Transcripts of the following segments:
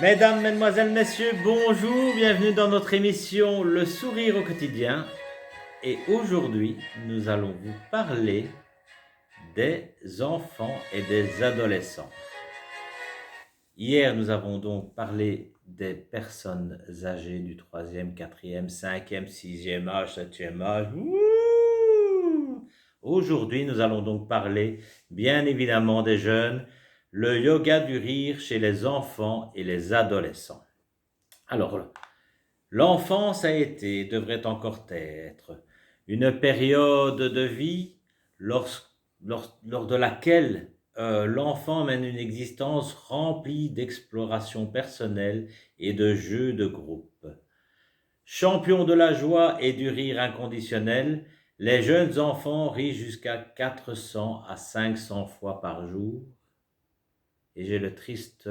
Mesdames, Mesdemoiselles, Messieurs, bonjour, bienvenue dans notre émission Le Sourire au quotidien. Et aujourd'hui, nous allons vous parler des enfants et des adolescents. Hier, nous avons donc parlé des personnes âgées du 3e, 4e, 5e, 6e âge, 7e âge. Aujourd'hui, nous allons donc parler bien évidemment des jeunes, le yoga du rire chez les enfants et les adolescents. Alors, l'enfance a été, devrait encore être, une période de vie lors de laquelle l'enfant mène une existence remplie d'exploration personnelle et de jeux de groupe. Champions de la joie et du rire inconditionnel, les jeunes enfants rient jusqu'à 400 à 500 fois par jour. Et j'ai la triste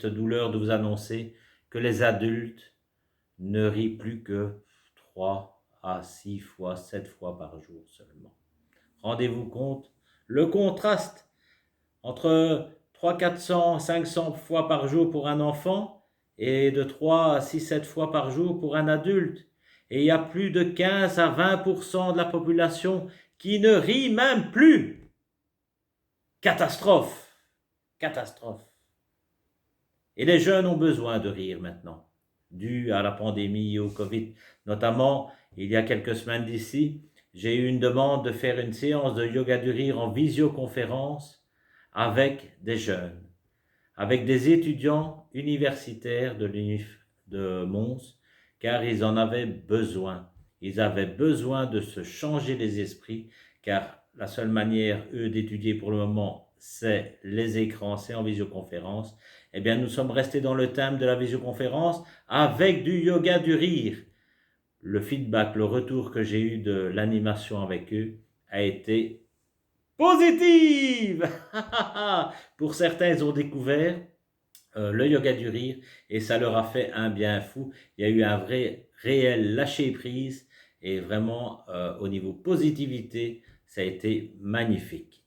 douleur de vous annoncer que les adultes ne rit plus que 3 à 6 fois, 7 fois par jour seulement. Rendez-vous compte, le contraste entre 3, 400, 500 fois par jour pour un enfant et de 3 à 6, 7 fois par jour pour un adulte. Et il y a plus de 15 à 20% de la population qui ne rit même plus. Catastrophe, catastrophe. Et les jeunes ont besoin de rire maintenant, dû à la pandémie et au Covid. Notamment, il y a quelques semaines d'ici, j'ai eu une demande de faire une séance de yoga du rire en visioconférence avec des jeunes, avec des étudiants universitaires de l'UNIF de Mons, car ils en avaient besoin. Ils avaient besoin de se changer les esprits, car la seule manière, eux, d'étudier pour le moment, c'est les écrans, c'est en visioconférence. Eh bien, nous sommes restés dans le thème de la visioconférence avec du yoga du rire. Le feedback, le retour que j'ai eu de l'animation avec eux a été positive. Pour certains, ils ont découvert le yoga du rire et ça leur a fait un bien fou. Il y a eu un vrai, réel lâcher prise et vraiment au niveau positivité, ça a été magnifique.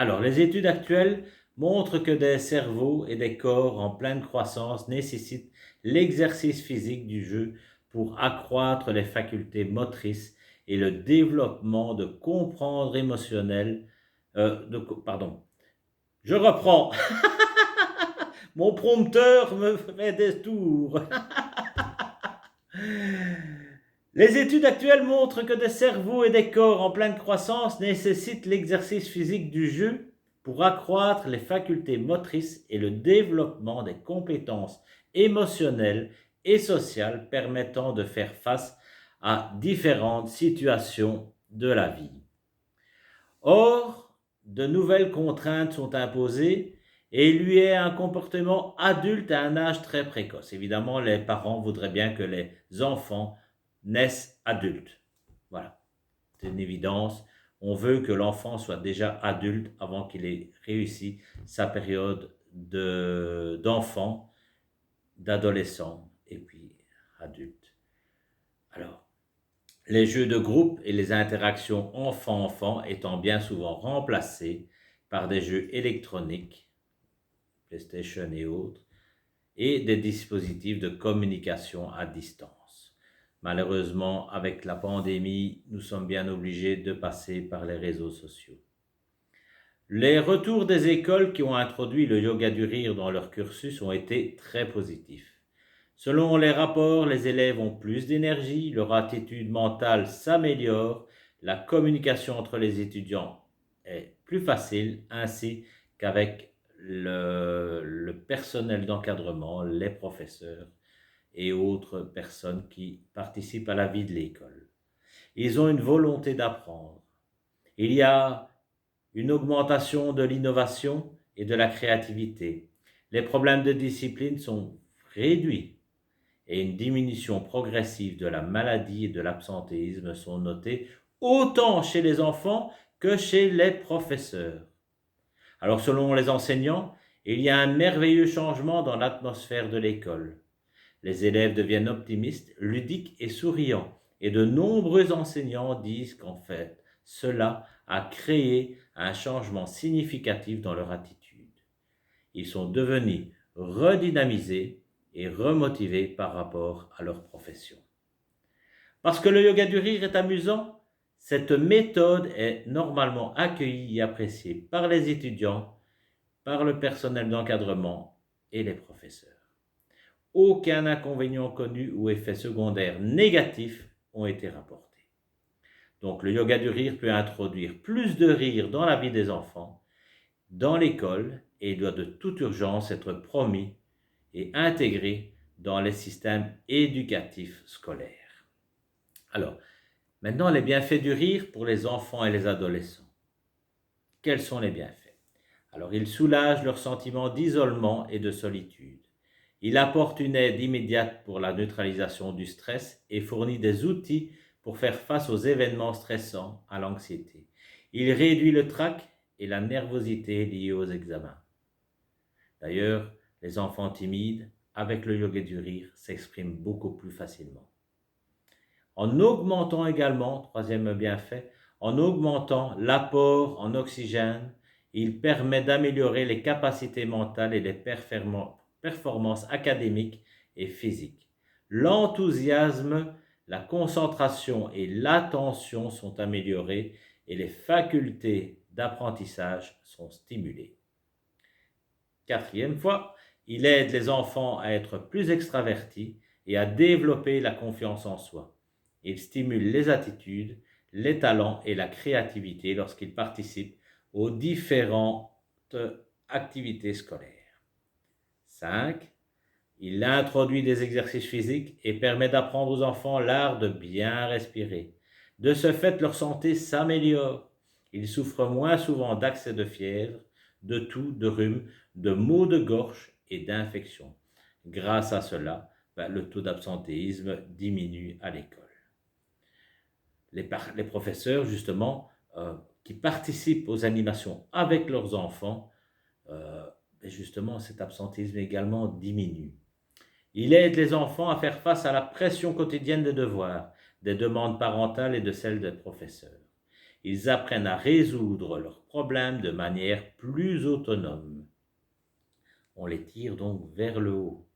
Alors, les études actuelles montrent que des cerveaux et des corps en pleine croissance nécessitent l'exercice physique du jeu pour accroître les facultés motrices et le développement de comprendre émotionnel. Pardon, je reprends. Mon prompteur me fait des tours. Les études actuelles montrent que des cerveaux et des corps en pleine croissance nécessitent l'exercice physique du jeu pour accroître les facultés motrices et le développement des compétences émotionnelles et sociales permettant de faire face à différentes situations de la vie. Or, de nouvelles contraintes sont imposées et il lui est un comportement adulte à un âge très précoce. Évidemment, les parents voudraient bien que les enfants naissent adultes. Voilà, c'est une évidence. On veut que l'enfant soit déjà adulte avant qu'il ait réussi sa période d'enfant, d'adolescent et puis adulte. Alors, les jeux de groupe et les interactions enfant-enfant étant bien souvent remplacés par des jeux électroniques, PlayStation et autres, et des dispositifs de communication à distance. Malheureusement, avec la pandémie, nous sommes bien obligés de passer par les réseaux sociaux. Les retours des écoles qui ont introduit le yoga du rire dans leur cursus ont été très positifs. Selon les rapports, les élèves ont plus d'énergie, leur attitude mentale s'améliore, la communication entre les étudiants est plus facile, ainsi qu'avec le personnel d'encadrement, les professeurs et autres personnes qui participent à la vie de l'école. Ils ont une volonté d'apprendre. Il y a une augmentation de l'innovation et de la créativité. Les problèmes de discipline sont réduits et une diminution progressive de la maladie et de l'absentéisme sont notés autant chez les enfants que chez les professeurs. Alors selon les enseignants, il y a un merveilleux changement dans l'atmosphère de l'école. Les élèves deviennent optimistes, ludiques et souriants, et de nombreux enseignants disent qu'en fait, cela a créé un changement significatif dans leur attitude. Ils sont devenus redynamisés et remotivés par rapport à leur profession. Parce que le yoga du rire est amusant, cette méthode est normalement accueillie et appréciée par les étudiants, par le personnel d'encadrement et les professeurs. Aucun inconvénient connu ou effet secondaire négatif ont été rapportés. Donc le yoga du rire peut introduire plus de rire dans la vie des enfants, dans l'école, et doit de toute urgence être promis et intégré dans les systèmes éducatifs scolaires. Alors, maintenant les bienfaits du rire pour les enfants et les adolescents. Quels sont les bienfaits? Alors, il soulage leur sentiment d'isolement et de solitude. Il apporte une aide immédiate pour la neutralisation du stress et fournit des outils pour faire face aux événements stressants, à l'anxiété. Il réduit le trac et la nervosité liés aux examens. D'ailleurs, les enfants timides, avec le yoga du rire, s'expriment beaucoup plus facilement. En augmentant également, troisième bienfait, en augmentant l'apport en oxygène, il permet d'améliorer les capacités mentales et les performances académiques et physiques. L'enthousiasme, la concentration et l'attention sont améliorées et les facultés d'apprentissage sont stimulées. Quatrième fois, il aide les enfants à être plus extravertis et à développer la confiance en soi. Il stimule les attitudes, les talents et la créativité lorsqu'ils participent aux différentes activités scolaires. 5. Il introduit des exercices physiques et permet d'apprendre aux enfants l'art de bien respirer. De ce fait, leur santé s'améliore. Ils souffrent moins souvent d'accès de fièvre, de toux, de rhume, de maux de gorge et d'infections. Grâce à cela, le taux d'absentéisme diminue à l'école. Les professeurs, justement, qui participent aux animations avec leurs enfants, justement, cet absentéisme également diminue. Il aide les enfants à faire face à la pression quotidienne des devoirs, des demandes parentales et de celles des professeurs. Ils apprennent à résoudre leurs problèmes de manière plus autonome. On les tire donc vers le haut.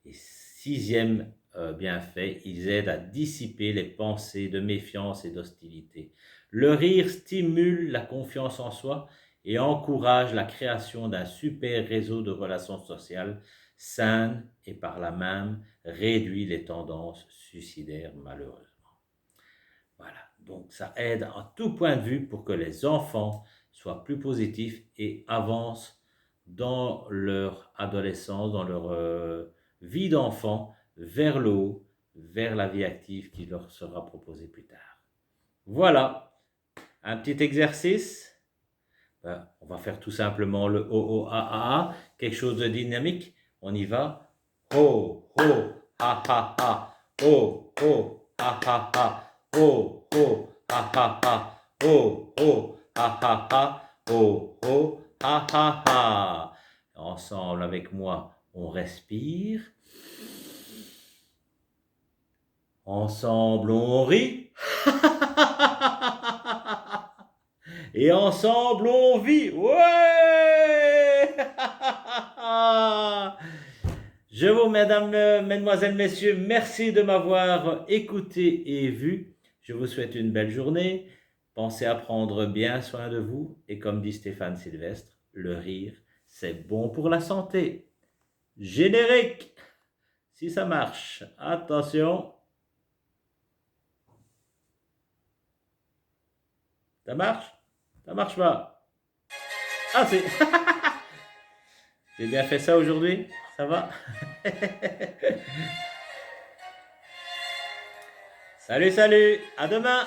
Et sixième bienfait, ils aident à dissiper les pensées de méfiance et d'hostilité. Le rire stimule la confiance en soi et encourage la création d'un super réseau de relations sociales saines et par là même réduit les tendances suicidaires malheureusement. Voilà, donc ça aide à tout point de vue pour que les enfants soient plus positifs et avancent dans leur adolescence, dans leur vie d'enfant, vers le haut, vers la vie active qui leur sera proposée plus tard. Voilà, un petit exercice. On va faire tout simplement le O-O-A-A-A, quelque chose de dynamique. On y va. Ho, ho, ha, ha, ha. Ho, ho, ha, ha, ha. Ho, ho, ha, ha, ha. Ho, ho, ha, ha, ha. Ho, ho, ha, ha, ha. Ensemble avec moi, on respire. Ensemble, on rit. Et ensemble, on vit. Ouais! Je vous, mesdames, mesdemoiselles, messieurs, merci de m'avoir écouté et vu. Je vous souhaite une belle journée. Pensez à prendre bien soin de vous. Et comme dit Stéphane Sylvestre, le rire, c'est bon pour la santé. Générique! Si ça marche, attention. Ça marche? Ça marche pas. Ah, c'est... J'ai bien fait ça aujourd'hui? Ça va? Salut, salut! À demain!